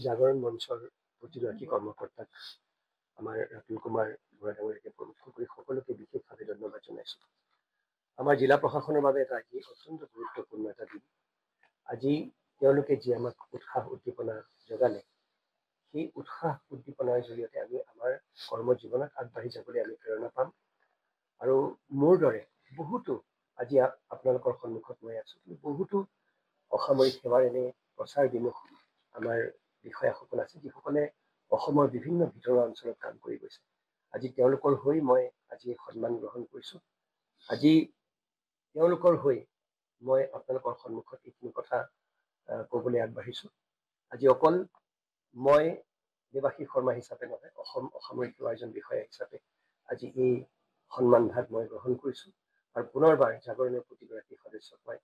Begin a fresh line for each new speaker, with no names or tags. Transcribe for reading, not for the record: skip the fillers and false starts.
জাগৰণ মঞ্চৰ প্ৰতিগৰাকী কৰ্মকৰ্তাক আমাৰ ৰাতুল কুমাৰ বৰা ডাঙৰীয়াকে প্ৰমুখ কৰি সকলোকে বিশেষভাৱে ধন্যবাদ জনাইছোঁ। আমাৰ জিলা প্ৰশাসনৰ বাবে এটা আজি অত্যন্ত গুৰুত্বপূৰ্ণ এটা দিন। আজি তেওঁলোকে যি আমাক উৎসাহ উদ্দীপনা যোগালে, সেই উৎসাহ উদ্দীপনাৰ জৰিয়তে আমি আমাৰ কৰ্মজীৱনত আগবাঢ়ি যাবলৈ আমি প্ৰেৰণা পাম। আৰু মোৰ দৰে বহুতো আজি আপোনালোকৰ সন্মুখত মই আছোঁ, বহুতো অসামৰিক সেৱাৰ এনে প্ৰচাৰ বিমুখ আমাৰ বিষয়াসকল আছে, যিসকলে অসমৰ বিভিন্ন ভিতৰুৱা অঞ্চলত কাম কৰি গৈছে। আজি তেওঁলোকৰ হৈ মই আজি সন্মান গ্ৰহণ কৰিছোঁ। আজি তেওঁলোকৰ হৈ মই আপোনালোকৰ সন্মুখত এইখিনি কথা ক'বলৈ আগবাঢ়িছোঁ। আজি অকল মই দেৱাশীষ শৰ্মা হিচাপে নহয়, অসম অসামৰিক সেৱাৰ এজন বিষয়া হিচাপে আজি এই সন্মান ভাগ মই গ্ৰহণ কৰিছোঁ আৰু পুনৰবাৰ জাগৰণৰ প্ৰতিগৰাকী সদস্যক মই